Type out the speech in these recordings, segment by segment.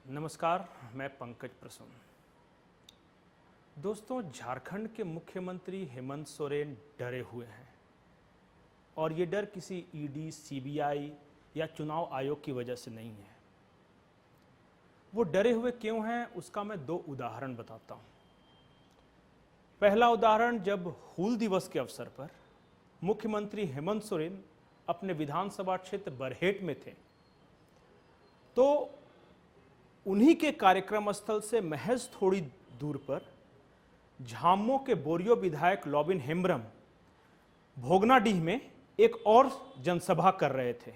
नमस्कार, मैं पंकज प्रसून। दोस्तों, झारखंड के मुख्यमंत्री हेमंत सोरेन डरे हुए हैं और ये डर किसी ईडी, सीबीआई या चुनाव आयोग की वजह से नहीं है। वो डरे हुए क्यों हैं, उसका मैं दो उदाहरण बताता हूँ। पहला उदाहरण, जब हूल दिवस के अवसर पर मुख्यमंत्री हेमंत सोरेन अपने विधानसभा क्षेत्र बरहेट में थे, तो उन्हीं के कार्यक्रम स्थल से महज थोड़ी दूर पर झामुमो के बोरियो विधायक लॉबिन हेम्ब्रम भोगनाडीह में एक और जनसभा कर रहे थे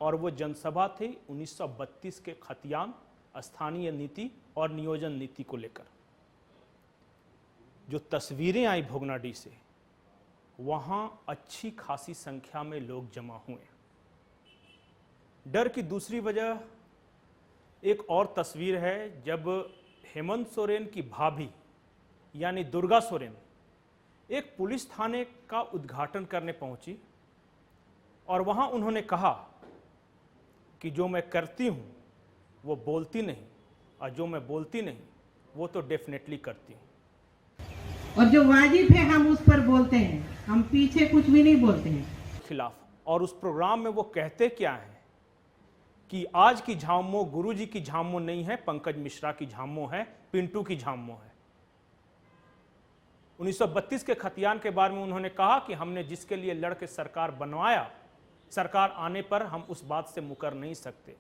और वो जनसभा थी 1932 के खतियान स्थानीय नीति और नियोजन नीति को लेकर। जो तस्वीरें आई भोगनाडीह से, वहां अच्छी खासी संख्या में लोग जमा हुए। डर की दूसरी वजह एक और तस्वीर है, जब हेमंत सोरेन की भाभी यानी दुर्गा सोरेन एक पुलिस थाने का उद्घाटन करने पहुंची और वहां उन्होंने कहा कि जो मैं करती हूं वो बोलती नहीं, और जो मैं बोलती नहीं वो तो डेफिनेटली करती हूं। और जो वाजिब है हम उस पर बोलते हैं, हम पीछे कुछ भी नहीं बोलते हैं खिलाफ। और उस प्रोग्राम में वो कहते क्या हैं कि आज की झामुमो गुरुजी की झामुमो नहीं है, पंकज मिश्रा की झामुमो है, पिंटू की झामुमो है। 1932 के खतियान के बारे में उन्होंने कहा कि हमने जिसके लिए लड़ के सरकार बनवाया, सरकार आने पर हम उस बात से मुकर नहीं सकते।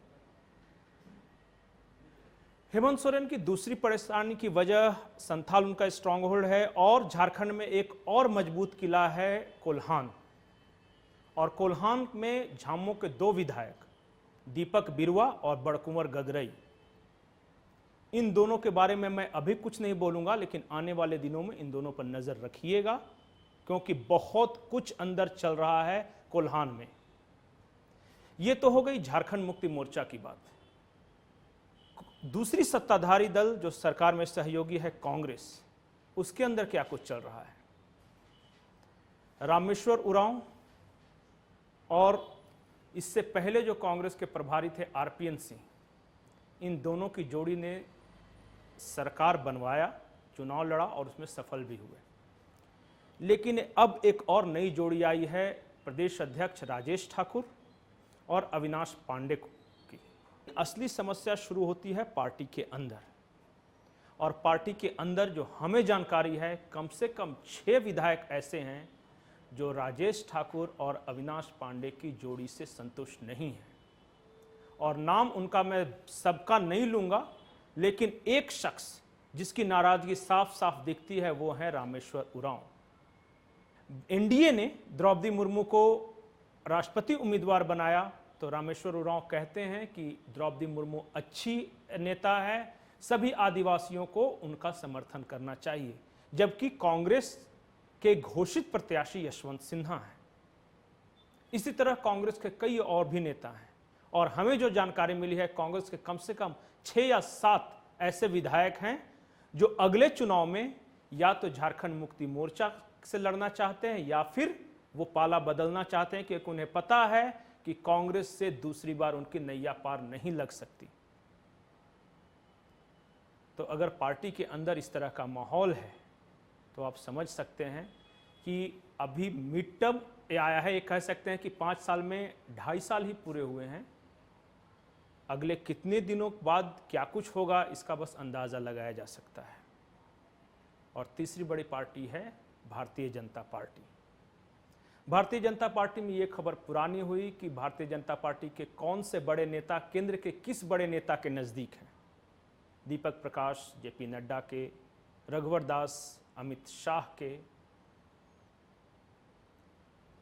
हेमंत सोरेन की दूसरी परेशानी की वजह संथाल उनका स्ट्रांग होल्ड है और झारखंड में एक और मजबूत किला है कोल्हान। और कोल्हान में झामुमो के दो विधायक दीपक बिरुआ और बड़कुंवर गगरई, इन दोनों के बारे में मैं अभी कुछ नहीं बोलूंगा, लेकिन आने वाले दिनों में इन दोनों पर नजर रखिएगा, क्योंकि बहुत कुछ अंदर चल रहा है कोल्हान में। यह तो हो गई झारखंड मुक्ति मोर्चा की बात। दूसरी सत्ताधारी दल जो सरकार में सहयोगी है, कांग्रेस, उसके अंदर क्या कुछ चल रहा है। रामेश्वर उरांव और इससे पहले जो कांग्रेस के प्रभारी थे आरपीएन सिंह, इन दोनों की जोड़ी ने सरकार बनवाया, चुनाव लड़ा और उसमें सफल भी हुए। लेकिन अब एक और नई जोड़ी आई है, प्रदेश अध्यक्ष राजेश ठाकुर और अविनाश पांडे की। असली समस्या शुरू होती है पार्टी के अंदर, और पार्टी के अंदर जो हमें जानकारी है, कम से कम 6 विधायक ऐसे हैं जो राजेश ठाकुर और अविनाश पांडे की जोड़ी से संतुष्ट नहीं है। और नाम उनका मैं सबका नहीं लूंगा, लेकिन एक शख्स जिसकी नाराजगी साफ साफ दिखती है वो है रामेश्वर उरांव। एनडीए ने द्रौपदी मुर्मू को राष्ट्रपति उम्मीदवार बनाया, तो रामेश्वर उरांव कहते हैं कि द्रौपदी मुर्मू अच्छी नेता है, सभी आदिवासियों को उनका समर्थन करना चाहिए, जबकि कांग्रेस के घोषित प्रत्याशी यशवंत सिन्हा हैं। इसी तरह कांग्रेस के कई और भी नेता हैं, और हमें जो जानकारी मिली है, कांग्रेस के कम से कम 6 या 7 ऐसे विधायक हैं जो अगले चुनाव में या तो झारखंड मुक्ति मोर्चा से लड़ना चाहते हैं या फिर वो पाला बदलना चाहते हैं, क्योंकि उन्हें पता है कि कांग्रेस से दूसरी बार उनकी नैया पार नहीं लग सकती। तो अगर पार्टी के अंदर इस तरह का माहौल है, तो आप समझ सकते हैं कि अभी मिड टर्म आया है, ये कह सकते हैं कि 5 साल में 2.5 साल ही पूरे हुए हैं। अगले कितने दिनों बाद क्या कुछ होगा, इसका बस अंदाज़ा लगाया जा सकता है। और तीसरी बड़ी पार्टी है भारतीय जनता पार्टी। भारतीय जनता पार्टी में ये खबर पुरानी हुई कि भारतीय जनता पार्टी के कौन से बड़े नेता केंद्र के किस बड़े नेता के नज़दीक हैं। दीपक प्रकाश जेपी नड्डा के, रघुवर दास अमित शाह के।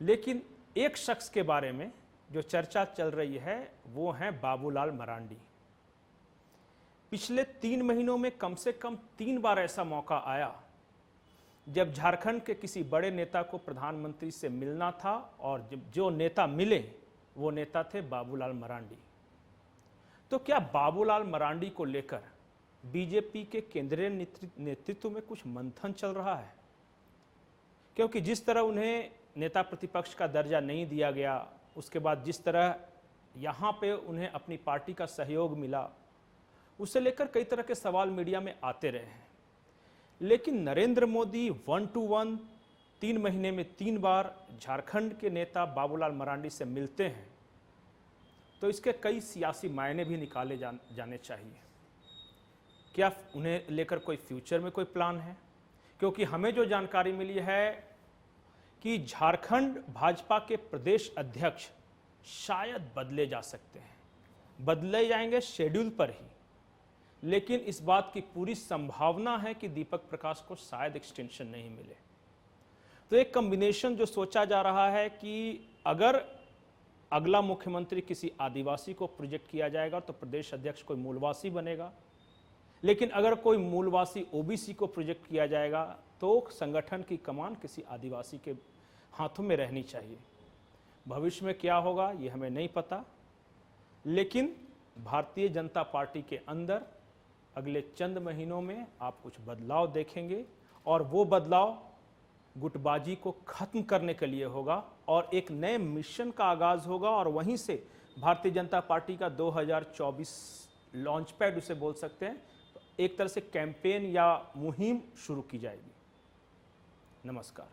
लेकिन एक शख्स के बारे में जो चर्चा चल रही है वो है बाबूलाल मरांडी। पिछले 3 महीनों में कम से कम 3 बार ऐसा मौका आया जब झारखंड के किसी बड़े नेता को प्रधानमंत्री से मिलना था, और जो नेता मिले वो नेता थे बाबूलाल मरांडी। तो क्या बाबूलाल मरांडी को लेकर बीजेपी के केंद्रीय नेतृत्व में कुछ मंथन चल रहा है? क्योंकि जिस तरह उन्हें नेता प्रतिपक्ष का दर्जा नहीं दिया गया, उसके बाद जिस तरह यहाँ पे उन्हें अपनी पार्टी का सहयोग मिला, उसे लेकर कई तरह के सवाल मीडिया में आते रहे हैं। लेकिन नरेंद्र मोदी 1 to 1 3 महीने में 3 बार झारखंड के नेता बाबूलाल मरांडी से मिलते हैं, तो इसके कई सियासी मायने भी निकाले जाने चाहिए। क्या उन्हें लेकर कोई फ्यूचर में कोई प्लान है? क्योंकि हमें जो जानकारी मिली है कि झारखंड भाजपा के प्रदेश अध्यक्ष शायद बदले जा सकते हैं, बदले जाएंगे शेड्यूल पर ही, लेकिन इस बात की पूरी संभावना है कि दीपक प्रकाश को शायद एक्सटेंशन नहीं मिले। तो एक कॉम्बिनेशन जो सोचा जा रहा है कि अगर अगला मुख्यमंत्री किसी आदिवासी को प्रोजेक्ट किया जाएगा तो प्रदेश अध्यक्ष कोई मूलवासी बनेगा, लेकिन अगर कोई मूलवासी ओबीसी को प्रोजेक्ट किया जाएगा तो संगठन की कमान किसी आदिवासी के हाथों में रहनी चाहिए। भविष्य में क्या होगा ये हमें नहीं पता, लेकिन भारतीय जनता पार्टी के अंदर अगले चंद महीनों में आप कुछ बदलाव देखेंगे, और वो बदलाव गुटबाजी को खत्म करने के लिए होगा और एक नए मिशन का आगाज होगा, और वहीं से भारतीय जनता पार्टी का 2024 लॉन्च पैड उसे बोल सकते हैं, एक तरह से कैंपेन या मुहिम शुरू की जाएगी। नमस्कार।